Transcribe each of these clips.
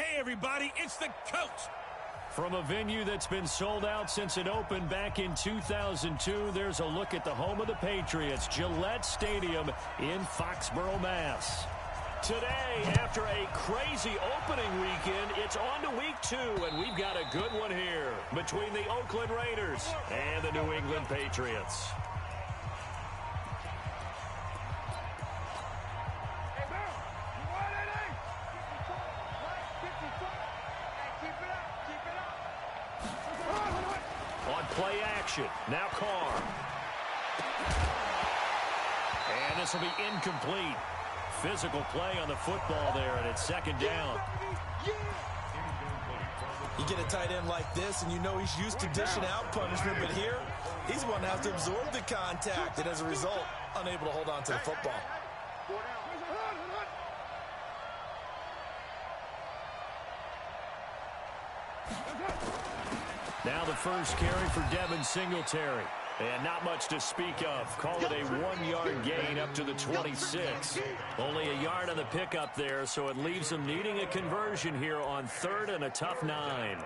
Hey, everybody, it's the coach. From a venue that's been sold out since it opened back in 2002, there's a look at the home of the Patriots, Gillette Stadium in Foxborough, Mass. Today, after a crazy opening weekend, it's on to week 2, and we've got a good one here between the Oakland Raiders and the New England Patriots. On play action, now Carr. And this will be incomplete. Physical play on the football there, and it's second down. You get a tight end like this, and you know he's used to dishing out punishment, but here, he's going to have to absorb the contact, and as a result, unable to hold on to the football. Now the first carry for Devin Singletary. And not much to speak of. Call it a 1-yard gain up to the 26. Only a yard on the pickup there, so it leaves them needing a conversion here on 3rd and a tough 9.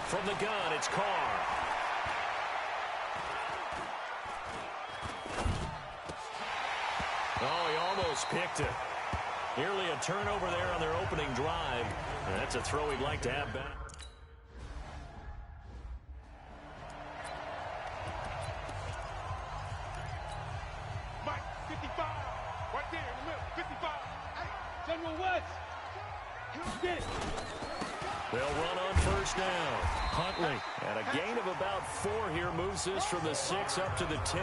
From the gun, it's Carr. Oh, he almost picked it. Nearly a turnover there on their opening drive. And that's a throw he'd like to have back. Mike, 55. Right there in the middle. 55. Hey, General West. Get it. They'll run on first down. Huntley at a gain of about 4 here moves this from the 6 up to the 10.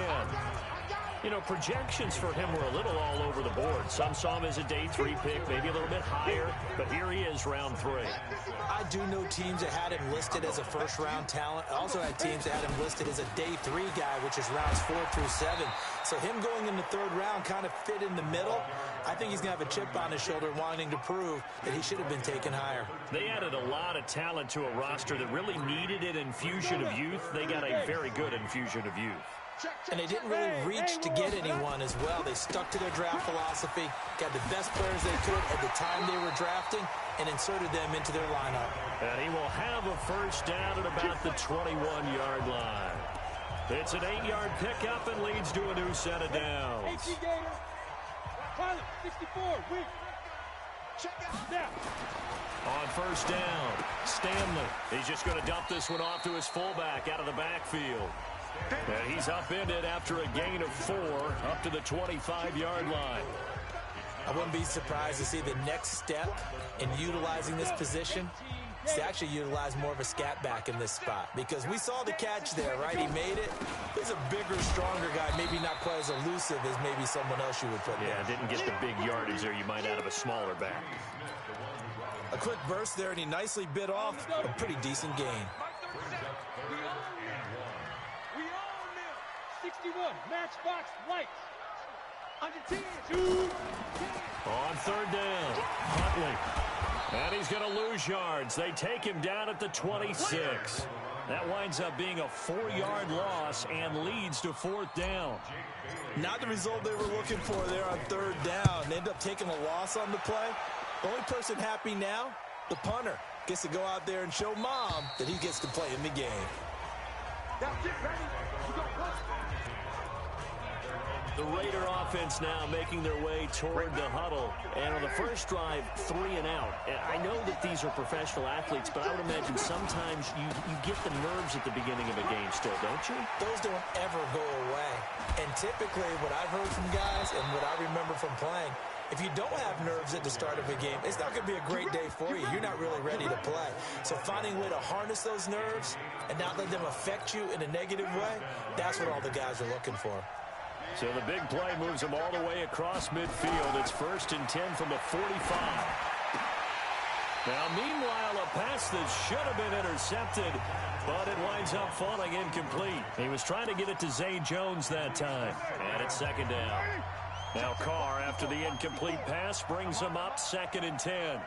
You know, projections for him were a little all over the board. Some saw him as a day 3 pick, maybe a little bit higher, but here he is, round 3. I do know teams that had him listed as a first-round talent. I also had teams that had him listed as a day 3 guy, which is rounds 4 through 7. So him going in the 3rd round kind of fit in the middle. I think he's going to have a chip on his shoulder wanting to prove that he should have been taken higher. They added a lot of talent to a roster that really needed an infusion of youth. They got a very good infusion of youth. And they didn't really reach to get anyone as well. They stuck to their draft philosophy, got the best players they could at the time they were drafting, and inserted them into their lineup. And he will have a first down at about the 21-yard line. It's an 8-yard pickup and leads to a new set of downs. 64, check out now. On first down, Stanley. He's just going to dump this one off to his fullback out of the backfield. And he's upended after a gain of 4 up to the 25-yard line. I wouldn't be surprised to see the next step in utilizing this position is to actually utilize more of a scat back in this spot. Because we saw the catch there, right? He made it. He's a bigger, stronger guy, maybe not quite as elusive as maybe someone else you would put there. Yeah, didn't get the big yardage there you might out of a smaller back. A quick burst there, and he nicely bit off a pretty decent gain. 61, matchbox lights. Under 10, 2. On 3rd down, Huntley. And he's going to lose yards. They take him down at the 26. That winds up being a 4-yard loss and leads to 4th down. Not the result they were looking for there on 3rd down. They end up taking a loss on the play. The only person happy now, the punter, gets to go out there and show mom that he gets to play in the game. Now get ready. The Raider offense now making their way toward the huddle. And on the first drive, 3 and out. I know that these are professional athletes, but I would imagine sometimes you get the nerves at the beginning of a game still, don't you? Those don't ever go away. And typically what I've heard from guys and what I remember from playing, if you don't have nerves at the start of a game, it's not going to be a great day for you. You're not really ready to play. So finding a way to harness those nerves and not let them affect you in a negative way, that's what all the guys are looking for. So the big play moves them all the way across midfield. It's 1st and 10 from the 45. Now, meanwhile, a pass that should have been intercepted, but it winds up falling incomplete. He was trying to get it to Zay Jones that time. And it's 2nd down. Now Carr, after the incomplete pass, brings him up 2nd and 10.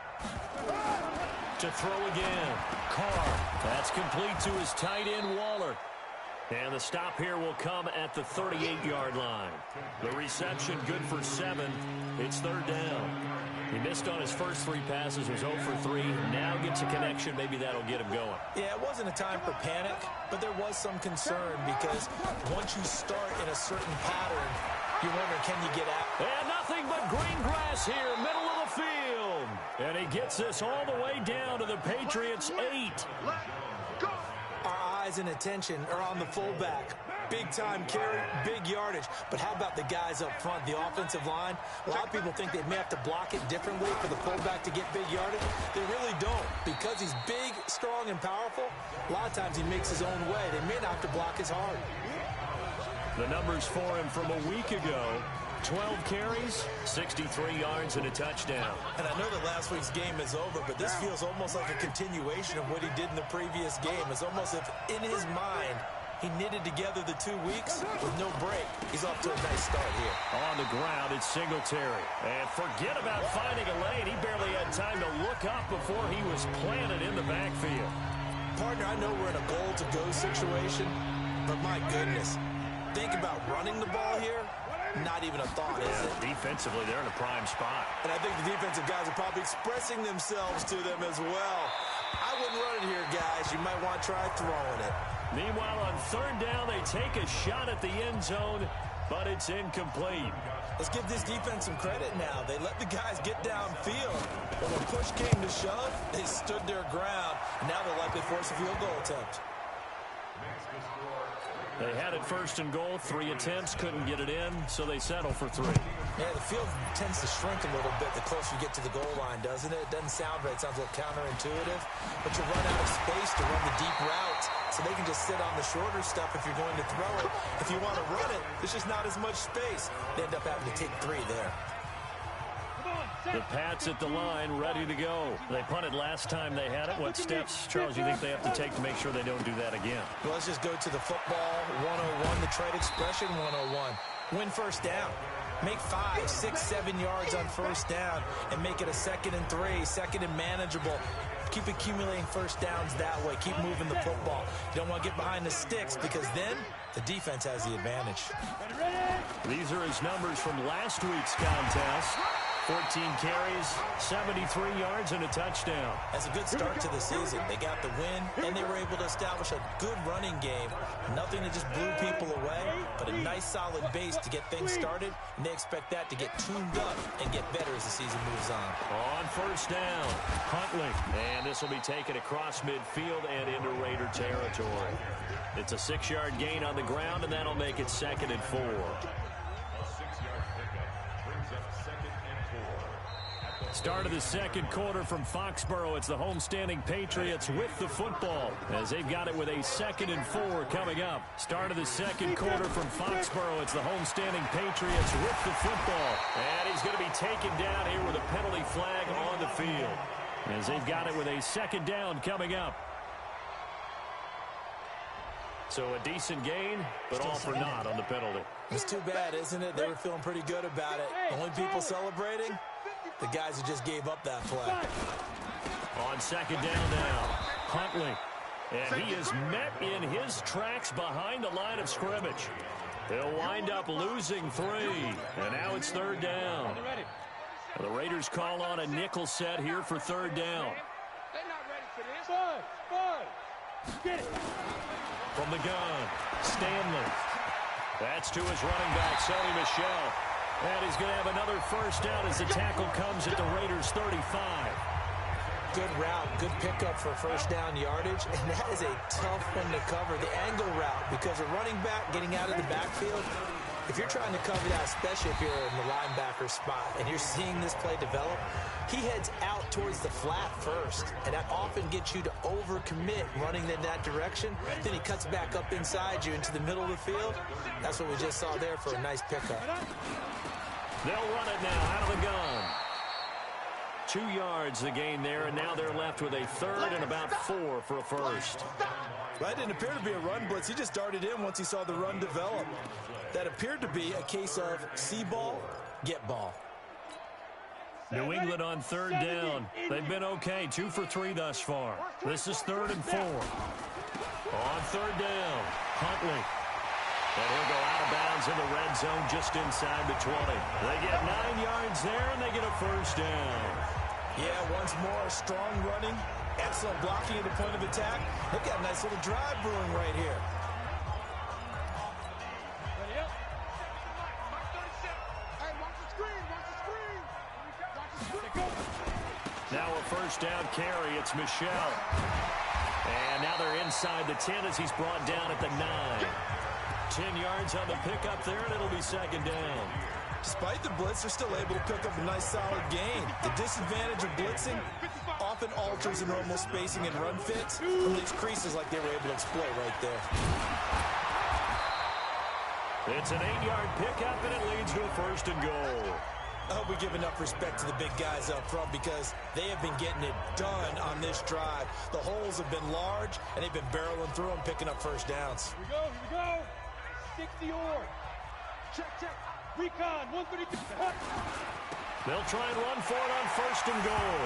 To throw again. Carr. That's complete to his tight end, Waller. And the stop here will come at the 38-yard line. The reception good for 7. It's third down. He missed on his first 3 passes, was 0 for 3. Now gets a connection. Maybe that'll get him going. Yeah, it wasn't a time for panic, but there was some concern because once you start in a certain pattern, you're wondering, can you get out? And nothing but green grass here, middle of the field. And he gets this all the way down to the Patriots' 8. Our eyes and attention are on the fullback. Big time carry, big yardage. But how about the guys up front, the offensive line? A lot of people think they may have to block it differently for the fullback to get big yardage. They really don't. Because he's big, strong, and powerful, a lot of times he makes his own way. They may not have to block as hard. The numbers for him from a week ago: 12 carries, 63 yards, and a touchdown. And I know that last week's game is over, but this feels almost like a continuation of what he did in the previous game. It's almost as if in his mind he knitted together the 2 weeks with no break. He's off to a nice start here. On the ground, it's Singletary. And forget about finding a lane. He barely had time to look up before he was planted in the backfield. Partner, I know we're in a goal-to-go situation, but my goodness, think about running the ball here. Not even a thought, is it? Defensively, they're in a prime spot. And I think the defensive guys are probably expressing themselves to them as well. I wouldn't run it here, guys. You might want to try throwing it. Meanwhile, on third down, they take a shot at the end zone, but it's incomplete. Let's give this defense some credit now. They let the guys get downfield, but when push came to shove, they stood their ground. Now they'll likely force a field goal attempt. They had it first and goal, 3 attempts, couldn't get it in, so they settle for 3. Yeah, the field tends to shrink a little bit the closer you get to the goal line, doesn't it? It doesn't sound right. It sounds a little counterintuitive. But you run out of space to run the deep routes, so they can just sit on the shorter stuff if you're going to throw it. If you want to run it, there's just not as much space. They end up having to take 3 there. The Pats at the line, ready to go. They punted last time they had it. What steps, Charles, you think they have to take to make sure they don't do that again? Well, let's just go to the football 101, the trade expression 101. Win first down. Make 5, 6, 7 yards on first down and make it a 2nd and 3, 2nd and manageable. Keep accumulating first downs that way. Keep moving the football. You don't want to get behind the sticks because then the defense has the advantage. These are his numbers from last week's contest. 14 carries, 73 yards, and a touchdown. That's a good start to the season. They got the win, and they were able to establish a good running game. Nothing that just blew people away, but a nice solid base to get things started, and they expect that to get tuned up and get better as the season moves on. On first down, Huntley. And this will be taken across midfield and into Raider territory. It's a 6-yard gain on the ground, and that'll make it 2nd and 4. Start of the second quarter from Foxborough. It's the homestanding Patriots with the football as they've got it with a 2nd and 4 coming up. Start of the second quarter from Foxborough. It's the homestanding Patriots with the football. And he's going to be taken down here with a penalty flag on the field as they've got it with a 2nd down coming up. So a decent gain, but all for naught on the penalty. It's too bad, isn't it? They were feeling pretty good about it. Only people celebrating? The guys who just gave up that play. On 2nd down now, Huntley. And he is met in his tracks behind the line of scrimmage. They'll wind up losing 3. And now it's 3rd down. The Raiders call on a nickel set here for 3rd down. They're not ready for this. Get it. From the gun, Stanley. That's to his running back, Sonny Michel. And he's going to have another first down as the tackle comes at the Raiders' 35. Good route, good pickup for first down yardage, and that is a tough one to cover, the angle route, because a running back getting out of the backfield, if you're trying to cover that, especially if you're in the linebacker spot, and you're seeing this play develop, he heads out towards the flat first, and that often gets you to overcommit running in that direction. Then he cuts back up inside you into the middle of the field. That's what we just saw there for a nice pickup. They'll run it now out of the gun. 2 yards the gain there, and now they're left with a 3rd and about 4 for a first. That didn't appear to be a run blitz. He just darted in once he saw the run develop. That appeared to be a case of see ball, get ball. New England on 3rd down. They've been okay, 2 for 3 thus far. This is 3rd and 4. On 3rd down, Huntley. And he'll go out of bounds in the red zone just inside the 20. They get 9 yards there, and they get a first down. Yeah, once more, strong running, excellent blocking at the point of attack. They've got a nice little drive brewing right here. Ready up. Mike 37. Hey, watch the screen. Watch the screen. Watch the screen. Go. Now a first down carry. It's Michel. And now they're inside the 10 as he's brought down at the 9. 10 yards on the pickup there, and it'll be second down. Despite the blitz, they're still able to pick up a nice solid gain. The disadvantage of blitzing often alters the normal spacing and run fits and leaves creases like they were able to exploit right there. It's an 8-yard pickup, and it leads to a first and goal. I hope we give enough respect to the big guys up front because they have been getting it done on this drive. The holes have been large, and they've been barreling through them, picking up first downs. Here we go. Here we go. 60 or. Check, check. Recon. 132. They'll try and run for it on first and goal.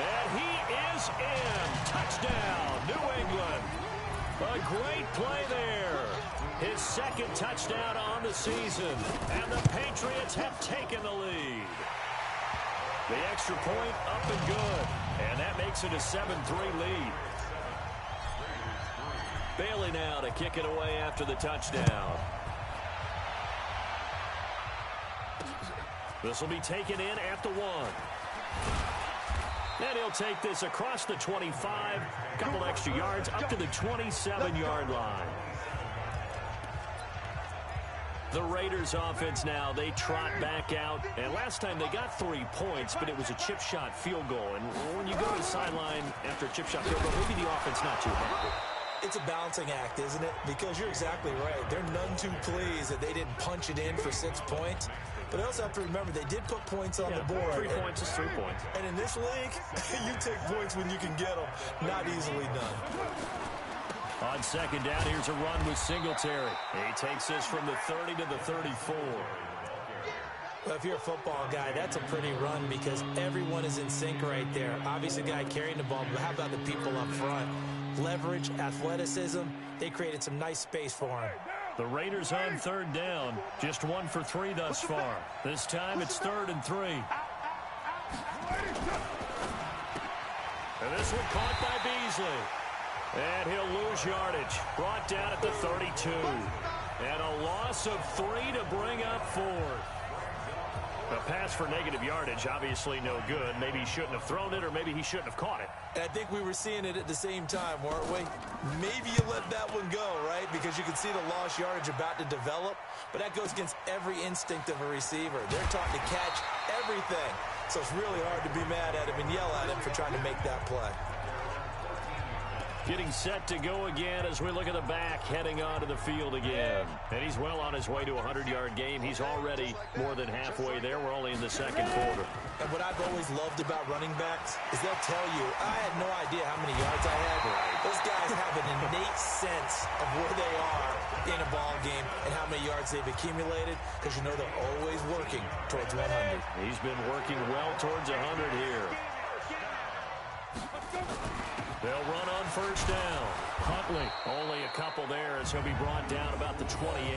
And he is in. Touchdown, New England. A great play there. His second touchdown on the season. And the Patriots have taken the lead. The extra point up and good. And that makes it a 7-3 lead. Bailey now to kick it away after the touchdown. This will be taken in at the 1. And he'll take this across the 25. Couple extra yards up to the 27-yard line. The Raiders offense now, they trot back out. And last time they got 3 points, but it was a chip shot field goal. And when you go to the sideline after a chip shot field goal, maybe the offense not too happy. It's a balancing act, isn't it? Because you're exactly right. They're none too pleased that they didn't punch it in for 6 points. But I also have to remember they did put points on the board. 3 points is 3 points. And in this league, you take points when you can get them. Not easily done. On second down, here's a run with Singletary. He takes this from the 30 to the 34. Well, if you're a football guy, that's a pretty run because everyone is in sync right there. Obviously, the guy carrying the ball, but how about the people up front? Leverage, athleticism, they created some nice space for him. The Raiders on third down, just 1 for 3 thus far. This time it's 3rd and 3. And this one caught by Beasley. And he'll lose yardage. Brought down at the 32. And a loss of 3 to bring up 4th. A pass for negative yardage, obviously no good. Maybe he shouldn't have thrown it, or maybe he shouldn't have caught it. And I think we were seeing it at the same time, weren't we? Maybe you let that one go, right? Because you can see the lost yardage about to develop. But that goes against every instinct of a receiver. They're taught to catch everything. So it's really hard to be mad at him and yell at him for trying to make that play. Getting set to go again as we look at the back, heading onto the field again. And he's well on his way to a 100-yard game. He's already more than halfway there. We're only in the second quarter. And what I've always loved about running backs is they'll tell you, I had no idea how many yards I had. Those guys have an innate sense of where they are in a ball game and how many yards they've accumulated because you know they're always working towards 100. He's been working well towards 100 here. They'll run on first down. Huntley, only a couple there as he'll be brought down about the 28.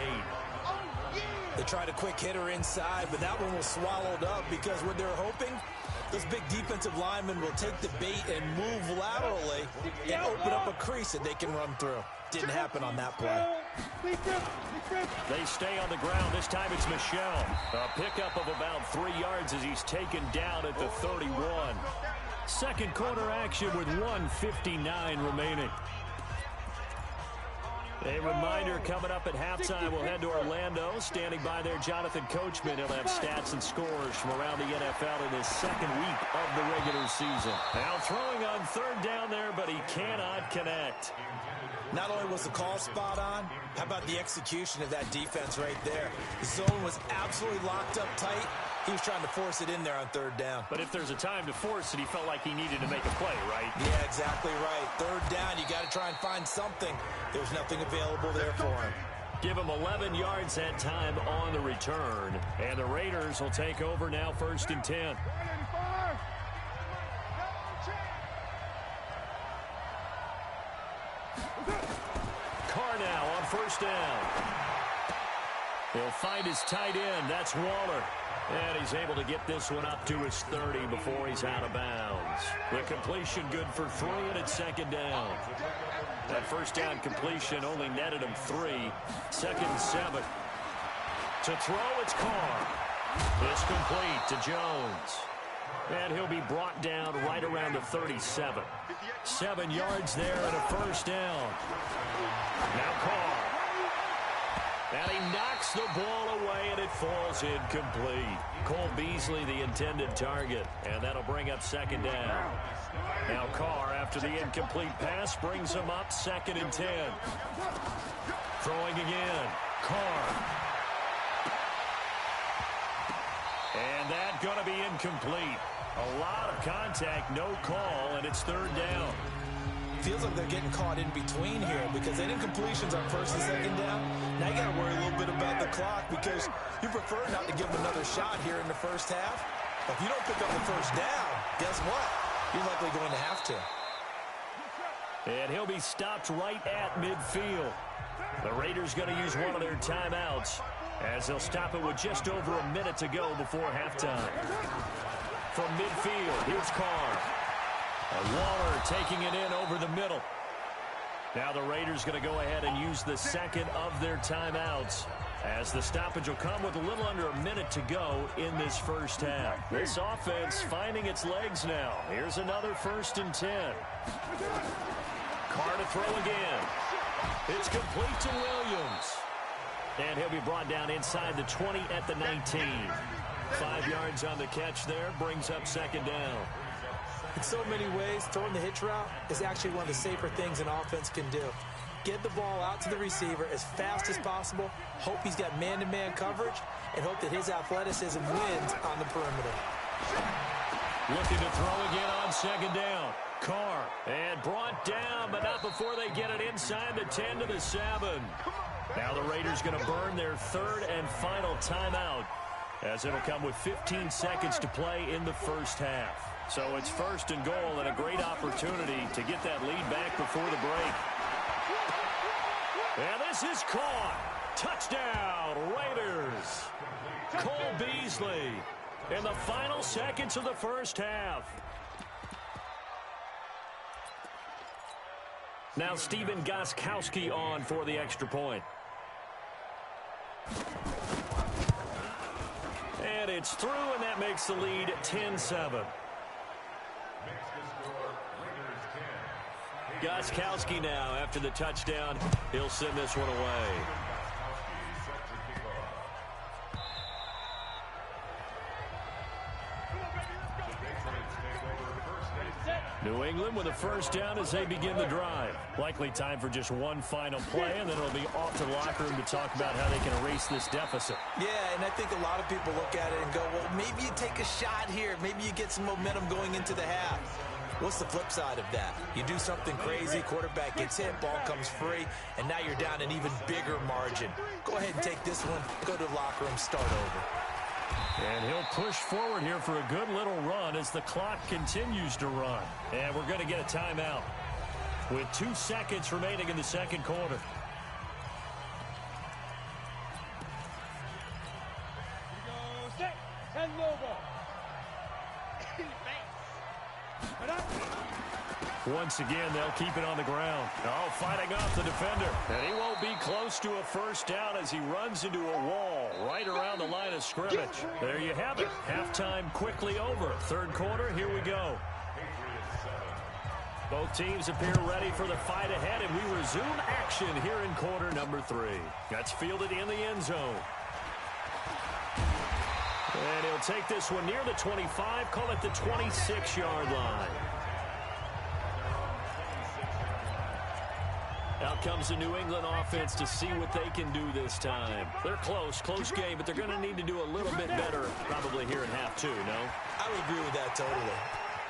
They tried a quick hitter inside, but that one was swallowed up because what they're hoping, those big defensive linemen will take the bait and move laterally and open up a crease that they can run through. Didn't happen on that play. They stay on the ground. This time it's Michel. A pickup of about 3 yards as he's taken down at the 31. Second quarter action with 1:59 remaining. A reminder coming up at halftime. We'll head to Orlando. Standing by there, Jonathan Coachman. He'll have stats and scores from around the NFL in his second week of the regular season. Now throwing on third down there, but he cannot connect. Not only was the call spot on, how about the execution of that defense right there? The zone was absolutely locked up tight. He was trying to force it in there on third down. But if there's a time to force it, he felt like he needed to make a play, right? Yeah, exactly right. Third down, you got to try and find something. There's nothing available there for him. Give him 11 yards that time on the return. And the Raiders will take over now, 1st and 10. Carr now on first down. He'll find his tight end. That's Waller. And he's able to get this one up to his 30 before he's out of bounds. The completion good for 3, and it's second down. That first down completion only netted him 3. Second and 7. To throw, it's Carr. It's complete to Jones. And he'll be brought down right around the 37. 7 yards there and a first down. Now Carr. And he knocks the ball away, and it falls incomplete. Cole Beasley, the intended target, and that'll bring up second down. Now Carr, after the incomplete pass, brings him up second and 10. Throwing again. Carr. And that's going to be incomplete. A lot of contact, no call, and it's third down. Feels like they're getting caught in between here because that incompletion's on first and second down. Now you got to worry a little bit about the clock because you prefer not to give them another shot here in the first half. But if you don't pick up the first down, guess what? You're likely going to have to. And he'll be stopped right at midfield. The Raiders going to use one of their timeouts as they'll stop it with just over a minute to go before halftime. From midfield, here's Carr. And Waller taking it in over the middle. Now the Raiders going to go ahead and use the second of their timeouts as the stoppage will come with a little under a minute to go in this first half. This offense finding its legs now. Here's another first and 10. Carr to throw again. It's complete to Williams. And he'll be brought down inside the 20 at the 19. 5 yards on the catch there brings up second down. In so many ways, throwing the hitch route is actually one of the safer things an offense can do. Get the ball out to the receiver as fast as possible, hope he's got man-to-man coverage, and hope that his athleticism wins on the perimeter. Looking to throw again on second down. Carr, and brought down, but not before they get it inside the 10 to the 7. Now the Raiders going to burn their third and final timeout as it'll come with 15 seconds to play in the first half. So it's first and goal and a great opportunity to get that lead back before the break. And this is caught. Touchdown, Raiders. Cole Beasley in the final seconds of the first half. Now Stephen Gostkowski on for the extra point. And it's through, and that makes the lead 10-7. Gostkowski now, after the touchdown, he'll send this one away. New England with a first down as they begin the drive. Likely time for just one final play, and then it'll be off to the locker room to talk about how they can erase this deficit. Yeah, and I think a lot of people look at it and go, well, maybe you take a shot here. Maybe you get some momentum going into the half. What's the flip side of that? You do something crazy, quarterback gets hit, ball comes free, and now you're down an even bigger margin. Go ahead and take this one, go to the locker room, start over. And he'll push forward here for a good little run as the clock continues to run. And we're going to get a timeout with 2 seconds remaining in the second quarter. Once again, they'll keep it on the ground. Oh, fighting off the defender. And he won't be close to a first down as he runs into a wall right around the line of scrimmage. There you have it. Halftime quickly over. Third quarter, here we go. Both teams appear ready for the fight ahead, and we resume action here in quarter number 3. That's fielded in the end zone. And he'll take this one near the 25, call it the 26-yard line. Out comes the New England offense to see what they can do this time. They're close game, but they're going to need to do a little bit better probably here in half 2, no? I would agree with that totally.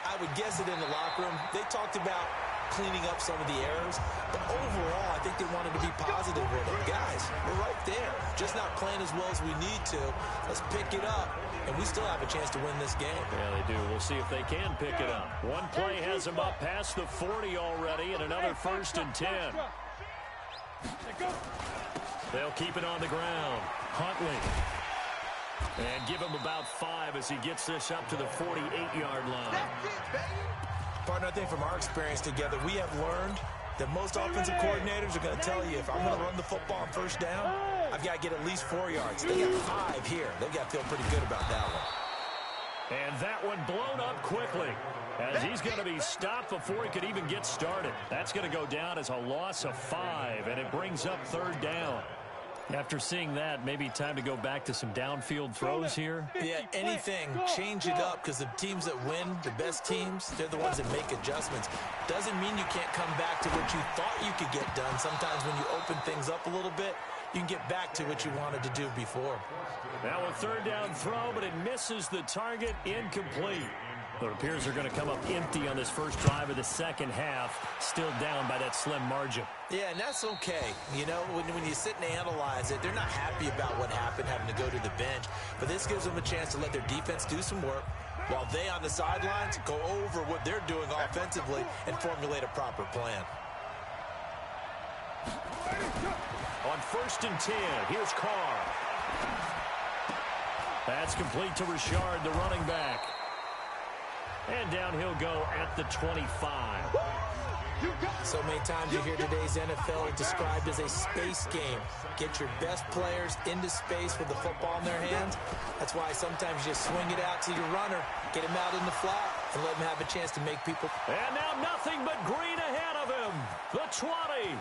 I would guess it in the locker room. They talked about cleaning up some of the errors, but overall, I think they wanted to be positive with it. Guys, we're right there. Just not playing as well as we need to. Let's pick it up, and we still have a chance to win this game. Yeah, they do. We'll see if they can pick it up. One play has them up past the 40 already, and another first and 10. They'll keep it on the ground. Huntley. And give him about 5 as he gets this up to the 48-yard line. That's it, baby. Partner, I think from our experience together, we have learned that most offensive coordinators are going to tell you, if I'm going to run the football on first down, I've got to get at least 4 yards. They got 5 here. They've got to feel pretty good about that one. And that one blown up quickly as he's going to be stopped before he could even get started. That's going to go down as a loss of 5, and it brings up 3rd down. After seeing that, maybe time to go back to some downfield throws here. Yeah, anything. Change it up, because the teams that win, the best teams, they're the ones that make adjustments. Doesn't mean you can't come back to what you thought you could get done. Sometimes when you open things up a little bit, you can get back to what you wanted to do before. Now a 3rd down throw, but it misses the target. Incomplete. It appears they're going to come up empty on this first drive of the second half, still down by that slim margin. Yeah, and that's okay. You know, when you sit and analyze it, they're not happy about what happened, having to go to the bench. But this gives them a chance to let their defense do some work while they on the sidelines go over what they're doing offensively and formulate a proper plan. On 1st and 10, here's Carr. That's complete to Richard, the running back. And down he'll go at the 25. So many times you hear today's NFL described as a space game. Get your best players into space with the football in their hands. That's why sometimes you just swing it out to your runner, get him out in the flat, and let him have a chance to make people. And now nothing but green ahead of him. The 20.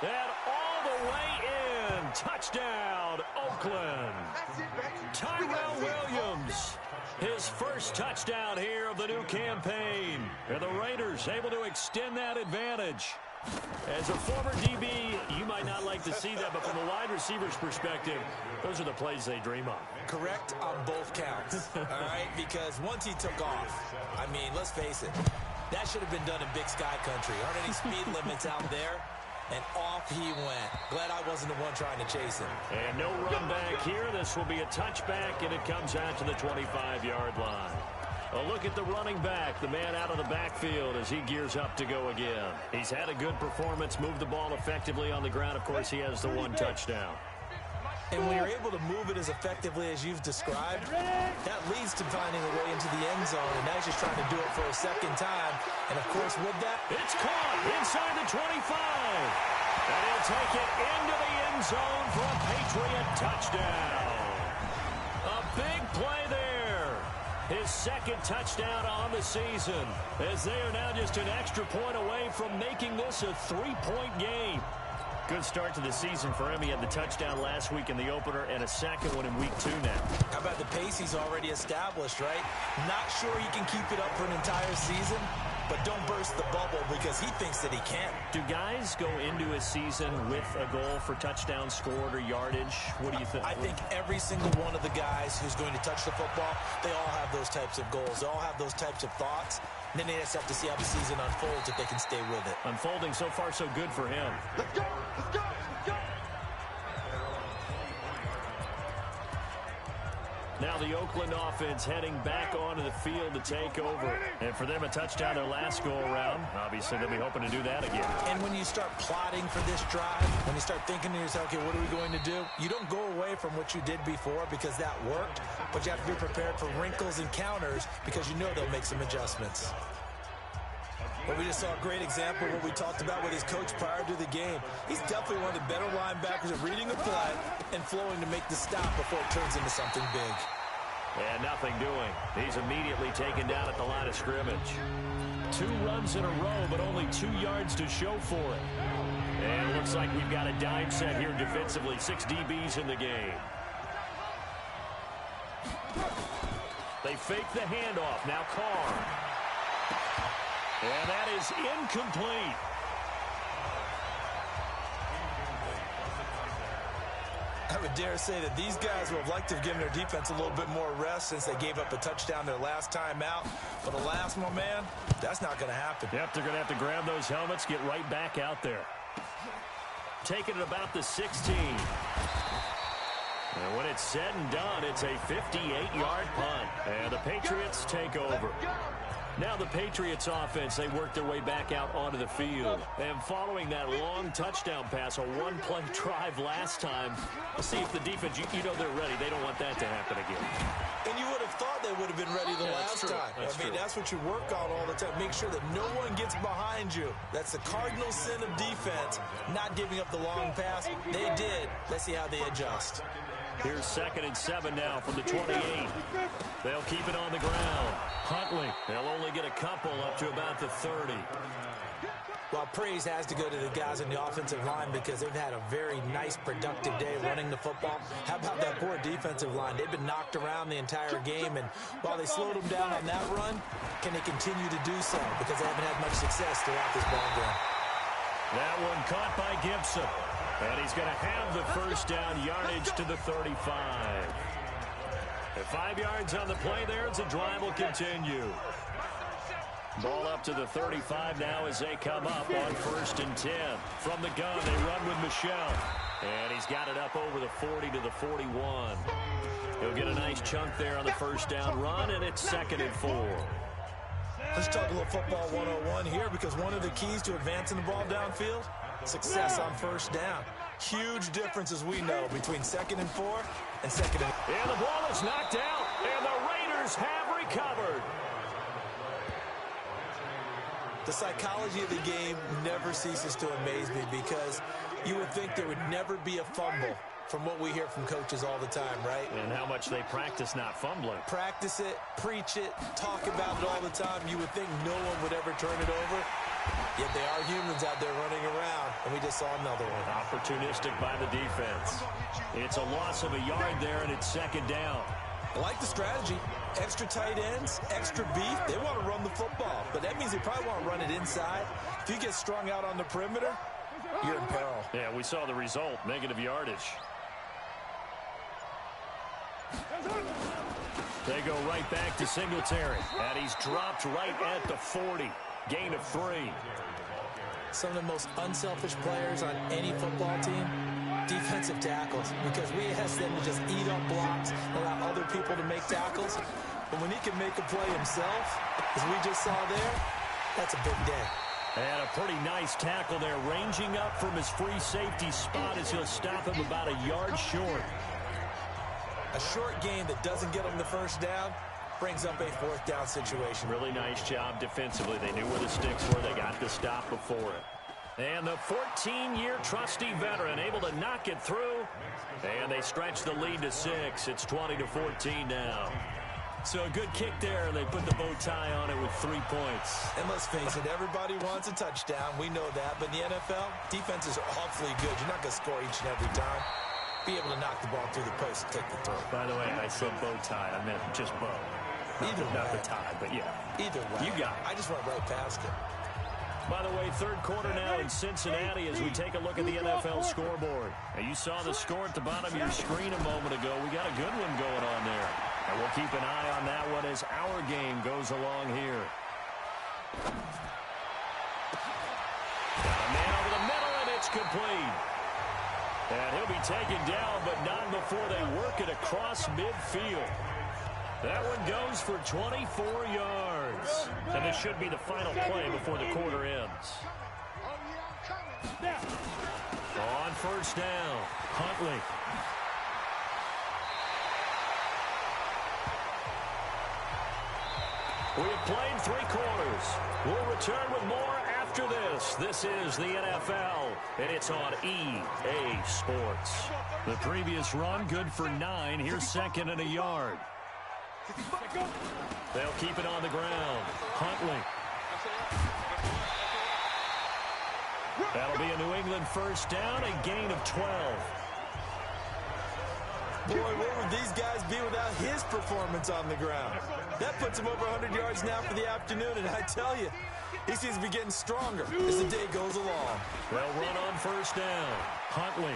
And all the way in. Touchdown, Oakland. Tyrell Williams. His first touchdown here of the new campaign. And the Raiders able to extend that advantage. As a former DB, you might not like to see that, but from a wide receiver's perspective, those are the plays they dream of. Correct on both counts, all right? Because once he took off, I mean, let's face it, that should have been done in Big Sky Country. Aren't any speed limits out there? And off he went. Glad I wasn't the one trying to chase him. And no run back here. This will be a touchback, and it comes out to the 25-yard line. A look at the running back, the man out of the backfield as he gears up to go again. He's had a good performance, moved the ball effectively on the ground. Of course, he has the 1 touchdown. And when you're able to move it as effectively as you've described, that leads to finding a way into the end zone, and now he's just trying to do it for a second time. And, of course, with that, it's caught inside the 25. And he'll take it into the end zone for a Patriot touchdown. A big play there. His 2nd touchdown on the season, as they are now just an extra point away from making this a 3-point game. Good start to the season for him. He had the touchdown last week in the opener and a second one in week 2 now. How about the pace he's already established, right? Not sure he can keep it up for an entire season, but don't burst the bubble because he thinks that he can. Do guys go into a season with a goal for touchdowns scored or yardage? What do you think? I think every single one of the guys who's going to touch the football, they all have those types of goals. They all have those types of thoughts. And then they just have to see how the season unfolds if they can stay with it. Unfolding so far so good for him. Let's go! Let's go! Let's go! Now the Oakland offense heading back onto the field to take over. And for them, a touchdown their last go-around. Obviously, they'll be hoping to do that again. And when you start plotting for this drive, when you start thinking to yourself, okay, what are we going to do? You don't go away from what you did before because that worked, but you have to be prepared for wrinkles and counters because you know they'll make some adjustments. But we just saw a great example of what we talked about with his coach prior to the game. He's definitely one of the better linebackers at reading a play and flowing to make the stop before it turns into something big. And nothing doing. He's immediately taken down at the line of scrimmage. 2 runs in a row, but only 2 yards to show for it. And it looks like we've got a dime set here defensively. 6 DBs in the game. They fake the handoff. Now Carr. And that is incomplete. I would dare say that these guys would have liked to have given their defense a little bit more rest since they gave up a touchdown their last time out. But alas, my man, that's not going to happen. Yep, they're going to have to grab those helmets, get right back out there. Taking it about the 16. And when it's said and done, it's a 58-yard punt. And the Patriots take over. Now the Patriots offense, they work their way back out onto the field. And following that long touchdown pass, a one-play drive last time, let's see if the defense, you know they're ready. They don't want that to happen again. And you would have thought they would have been ready the last time. That's what you work on all the time. Make sure that no one gets behind you. That's the cardinal sin of defense, not giving up the long pass. They did. Let's see how they adjust. Here's 2nd and 7 now from the 28. They'll keep it on the ground. Huntley, they'll only get a couple up to about the 30. Well, praise has to go to the guys on the offensive line because they've had a very nice, productive day running the football. How about that poor defensive line? They've been knocked around the entire game, and while they slowed them down on that run, can they continue to do so? Because they haven't had much success throughout this ball game. That one caught by Gibson. And he's going to have the first down, yardage to the 35. At 5 yards on the play there as the drive will continue. Ball up to the 35 now as they come up on 1st and 10. From the gun, they run with Michel. And he's got it up over the 40 to the 41. He'll get a nice chunk there on the first down run, and it's 2nd and 4. Let's talk a little football 101 here, because one of the keys to advancing the ball downfield, success on first down. Huge difference, as we know, between 2nd and 4 and 2nd and... And the ball is knocked out, and the Raiders have recovered. The psychology of the game never ceases to amaze me, because you would think there would never be a fumble from what we hear from coaches all the time, right? And how much they practice not fumbling. Practice it, preach it, talk about it all the time. You would think no one would ever turn it over. Yet they are humans out there running around, and we just saw another one. Opportunistic by the defense. It's a loss of a yard there, and it's 2nd down. I like the strategy. Extra tight ends, extra beef. They want to run the football, but that means they probably want to run it inside. If you get strung out on the perimeter, you're in peril. Yeah, we saw the result, negative yardage. They go right back to Singletary, and he's dropped right at the 40. Gain of 3. Some of the most unselfish players on any football team, defensive tackles, because we ask them to just eat up blocks, allow other people to make tackles. But when he can make a play himself, as we just saw there, that's a big day. And a pretty nice tackle there, ranging up from his free safety spot as he'll stop him about a yard short. A short gain that doesn't get him the first down brings up a 4th down situation. Really nice job defensively. They knew where the sticks were. They got the stop before it. And the 14-year trusty veteran able to knock it through. And they stretch the lead to 6. It's 20-14 now. So a good kick there. They put the bow tie on it with 3 points. And let's face it, everybody wants a touchdown. We know that. But in the NFL, defenses are awfully good. You're not going to score each and every time. Be able to knock the ball through the post and take the throw. By the way, I said bow tie. I meant just bow. Either way. Not the tie, but yeah. Either way. You got it. I just went right past it. By the way, 3rd quarter now in Cincinnati as we take a look at the NFL scoreboard. Now, you saw the score at the bottom of your screen a moment ago. We got a good one going on there. And we'll keep an eye on that one as our game goes along here. Got a man over the middle, and it's complete. And he'll be taken down, but not before they work it across midfield. That one goes for 24 yards. And this should be the final play before the quarter ends. On 1st down, Huntley. We have played 3 quarters. We'll return with more after this. This is the NFL, and it's on EA Sports. The previous run, good for 9. Here's 2nd and a yard. They'll keep it on the ground. Huntley. That'll be a New England first down, a gain of 12. Boy, where would these guys be without his performance on the ground? That puts him over 100 yards now for the afternoon, and I tell you, he seems to be getting stronger as the day goes along. They'll run on first down. Huntley.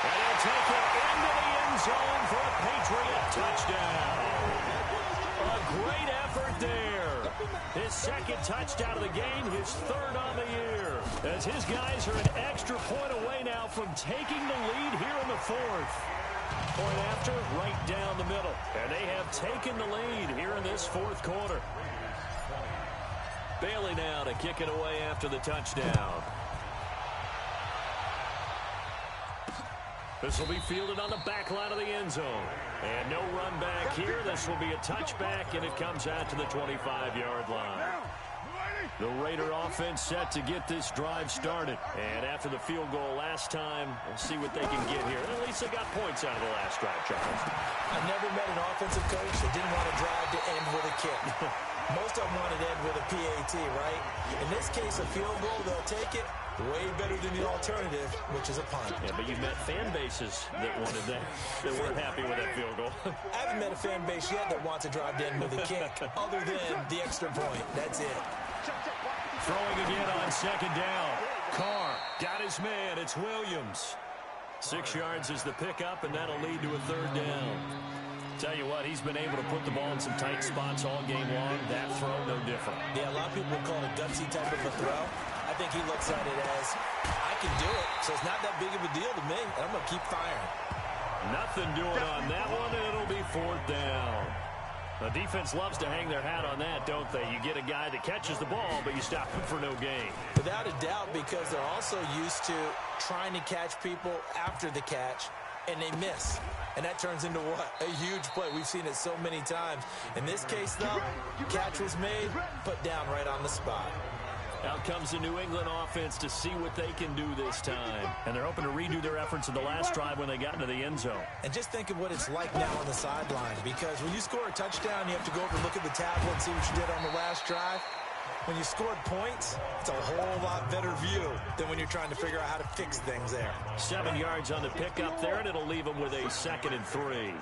And he'll take it into the end zone for a Patriot touchdown. A great effort there. His 2nd touchdown of the game, his 3rd on the year. As his guys are an extra point away now from taking the lead here in the 4th. Point after, right down the middle. And they have taken the lead here in this fourth quarter. Bailey now to kick it away after the touchdown. This will be fielded on the back line of the end zone. And no run back here. This will be a touchback, and it comes out to the 25-yard line. The Raider offense set to get this drive started. And after the field goal last time, we'll see what they can get here. At least they got points out of the last drive, Charles. I've never met an offensive coach that didn't want a drive to end with a kick. Most of them want it to end with a PAT, right? In this case, a field goal, they'll take it. Way better than the alternative, which is a punt. Yeah, but you've met fan bases that wanted that, that weren't happy with that field goal. I haven't met a fan base yet that wants to drive to end with a kick, other than the extra point. That's it. Throwing again on second down. Carr got his man. It's Williams. 6 yards is the pickup, and that'll lead to a third down. Tell you what, he's been able to put the ball in some tight spots all game long. That throw, no different. Yeah, a lot of people would call it a gutsy type of a throw. I think he looks at it as, I can do it, so it's not that big of a deal to me, and I'm going to keep firing. Nothing doing on that one, and it'll be fourth down. The defense loves to hang their hat on that, don't they? You get a guy that catches the ball, but you stop him for no gain. Without a doubt, because they're also used to trying to catch people after the catch, and they miss. And that turns into what? A huge play. We've seen it so many times. In this case, though, catch was made, put down right on the spot. Out comes the New England offense to see what they can do this time. And they're hoping to redo their efforts in the last drive when they got into the end zone. And just think of what it's like now on the sideline. Because when you score a touchdown, you have to go over and look at the tablet and see what you did on the last drive. When you scored points, it's a whole lot better view than when you're trying to figure out how to fix things there. 7 yards on the pickup there, and it'll leave them with a 2nd and 3.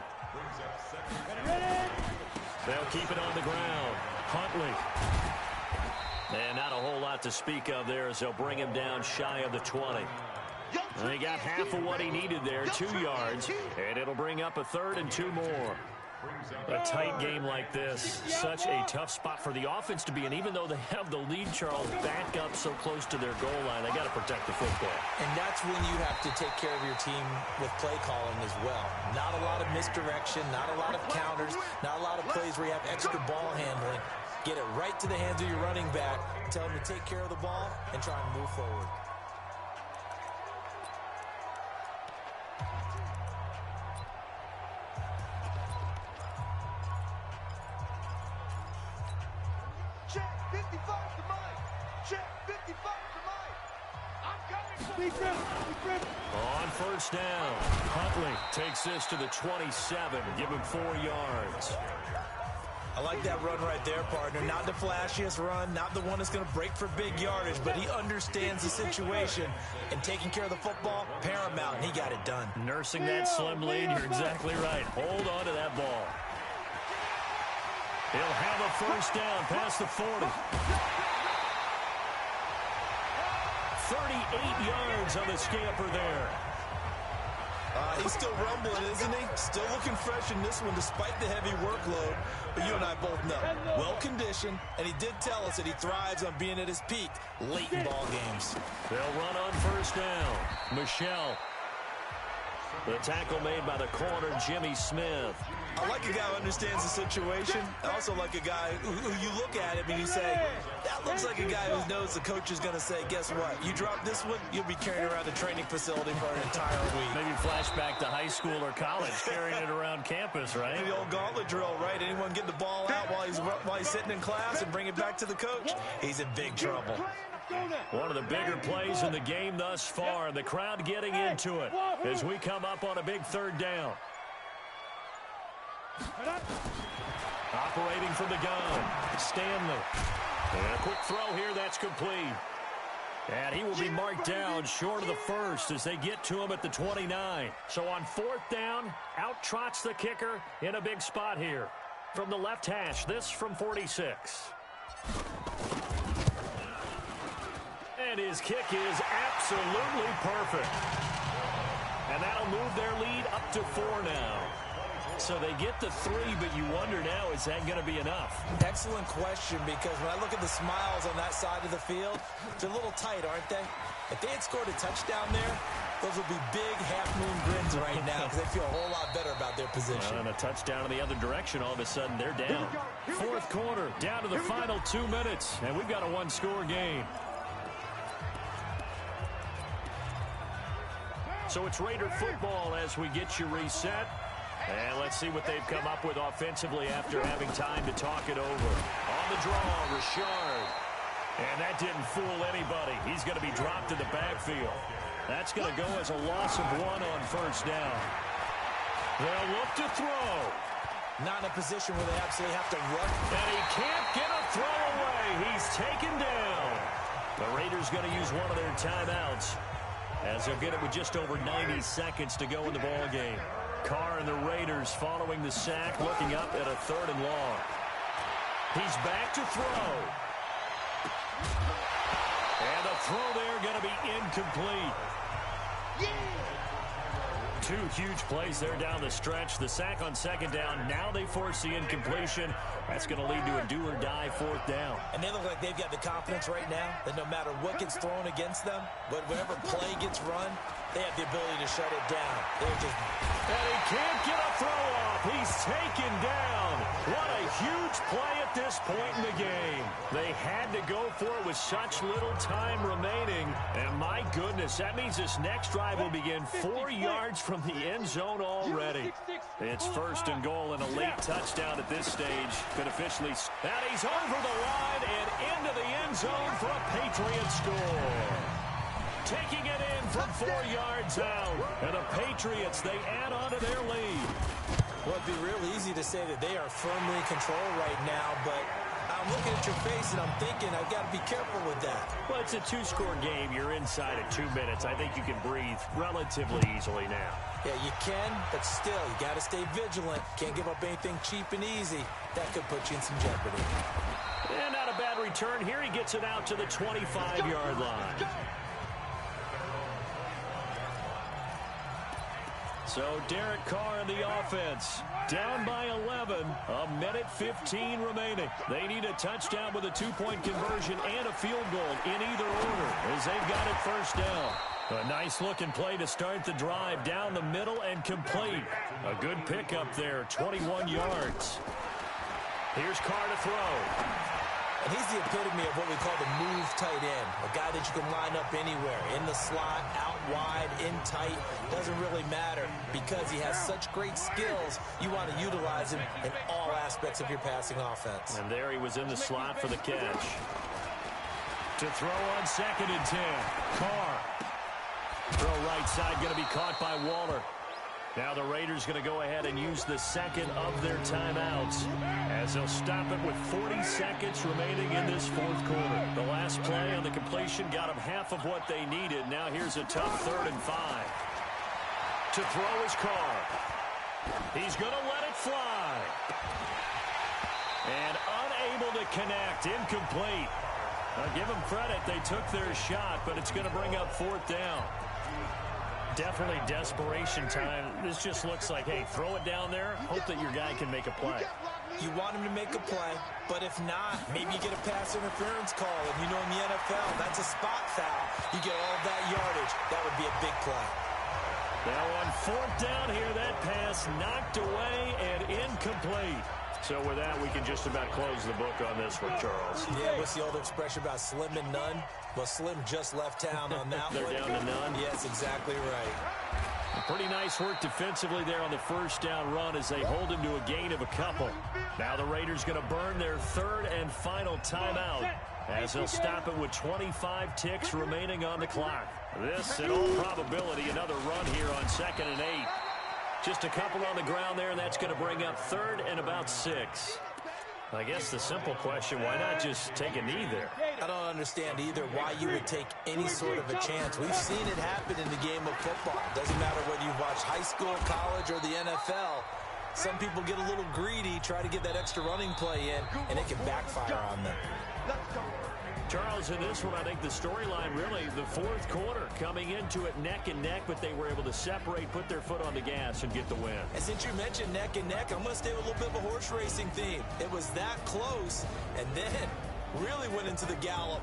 They'll keep it on the ground. Huntley. And not a whole lot to speak of there as they'll bring him down shy of the 20. And he got half of what he needed there, 2 yards, and it'll bring up a 3rd and 2 more. A tight game like this, such a tough spot for the offense to be in. Even though they have the lead, Charles, back up so close to their goal line, they got to protect the football. And that's when you have to take care of your team with play calling as well. Not a lot of misdirection, not a lot of counters, not a lot of plays where you have extra ball handling. Get it right to the hands of your running back, tell him to take care of the ball, and try and move forward. Check 55 to Mike. Check 55 to Mike. I'm coming. On first down, Huntley takes this to the 27. Give him 4 yards. I like that run right there, partner. Not the flashiest run, not the one that's going to break for big yardage, but he understands the situation, and taking care of the football, paramount, and he got it done. Nursing that slim lead, you're exactly right. Hold on to that ball. He'll have a first down past the 40. 38 yards on the scamper there. He's still rumbling, isn't he? Still looking fresh in this one despite the heavy workload. But you and I both know, well-conditioned, and he did tell us that he thrives on being at his peak late in ball games. They'll run on first down. Michelle. The tackle made by the corner, Jimmy Smith. I like a guy who understands the situation. I also like a guy who you look at him and you say, that looks like a guy who knows the coach is going to say, guess what? You drop this one, you'll be carrying around the training facility for an entire week. Maybe flashback to high school or college, carrying it around campus, right? The old gauntlet drill, right? Anyone get the ball out while he's sitting in class and bring it back to the coach? He's in big trouble. One of the bigger plays in the game thus far. The crowd getting into it as we come up on a big third down. Operating from the gun, Stanley. And a quick throw here, that's complete. And he will be marked down short of the first as they get to him at the 29. So on fourth down, out trots the kicker in a big spot here. From the left hash, this from 46. And his kick is absolutely perfect. And that'll move their lead up to 4 now. So they get the 3, but you wonder now, is that going to be enough? Excellent question, because when I look at the smiles on that side of the field, they're a little tight, aren't they? If they had scored a touchdown there, Those will be big half-moon grins right now because they feel a whole lot better about their position. And a touchdown in the other direction, all of a sudden they're down. Fourth quarter, down to the final 2 minutes, and we've got a one-score game. So it's Raider football as we get you reset. And let's see what they've come up with offensively after having time to talk it over. On the draw, Richard. And that didn't fool anybody. He's going to be dropped in the backfield. That's going to go as a loss of 1 on first down. They'll look to throw. Not in a position where they absolutely have to run. And he can't get a throw away. He's taken down. The Raiders going to use one of their timeouts as they'll get it with just over 90 seconds to go in the ball game. Carr and the Raiders following the sack, looking up at a 3rd and long. He's back to throw. And the throw there going to be incomplete. Two huge plays there down the stretch. The sack on 2nd down. Now they force the incompletion. That's going to lead to a do-or-die 4th down. And they look like they've got the confidence right now that no matter what gets thrown against them, but whatever play gets run, they have the ability to shut it down. They're just... And he can't get a throw off. He's taken down. What a huge play at this point in the game. They had to go for it with such little time remaining. And my goodness, that means this next drive will begin 4 yards from the end zone already. It's 1st and goal and a late touchdown at this stage. Could officially... And he's over the line and into the end zone for a Patriot score. Taking it in from 4 yards out. And the Patriots, they add on to their lead. Well, it'd be real easy to say that they are firmly in control right now, but I'm looking at your face and I'm thinking I've got to be careful with that. Well, it's a 2-score game. You're inside at 2 minutes. I think you can breathe relatively easily now. Yeah, you can, but still, you got to stay vigilant. Can't give up anything cheap and easy. That could put you in some jeopardy. And not a bad return here. He gets it out to the 25-yard line. So Derek Carr in the offense, down by 11, a minute 15 remaining. They need a touchdown with a 2-point conversion and a field goal in either order as they've got it 1st down. A nice-looking play to start the drive down the middle and complete. A good pickup there, 21 yards. Here's Carr to throw. And he's the epitome of what we call the move tight end, a guy that you can line up anywhere, in the slot, out wide, in tight, doesn't really matter because he has such great skills. You want to utilize him in all aspects of your passing offense. And there he was in the slot for the catch. To throw on 2nd and 10, Carr. Throw right side going to be caught by Waller. Now the Raiders going to go ahead and use the 2nd of their timeouts as they'll stop it with 40 seconds remaining in this 4th quarter. The last play on the completion got them half of what they needed. Now here's a tough 3rd and 5. To throw is Carr. He's going to let it fly. And unable to connect. Incomplete. I'll give them credit. They took their shot, but it's going to bring up 4th down. Definitely desperation time. This just looks like, hey, throw it down there, hope that your guy can make a play. You want him to make a play, but if not, maybe you get a pass interference call. And you know in the NFL, that's a spot foul. You get all of that yardage. That would be a big play. Now on 4th down here, that pass knocked away and incomplete. So with that, we can just about close the book on this one, Charles. Yeah, what's the old expression about slim and none? Well, Slim just left town on that They're one. down to none? Yes, exactly right. Pretty nice work defensively there on the 1st down run as they hold him to a gain of a couple. Now the Raiders going to burn their 3rd and final timeout as they'll stop it with 25 ticks remaining on the clock. This, in all probability, another run here on 2nd and 8. Just a couple on the ground there, and that's going to bring up 3rd and about 6. I guess the simple question, why not just take a knee there? I don't understand either why you would take any sort of a chance. We've seen it happen in the game of football. Doesn't matter whether you watch high school, college, or the NFL. Some people get a little greedy, try to get that extra running play in, and it can backfire on them. Charles, in this one, I think the storyline really, the 4th quarter, coming into it neck and neck, but they were able to separate, put their foot on the gas, and get the win. And since you mentioned neck and neck, I'm going to stay with a little bit of a horse racing theme. It was that close, and then really went into the gallop.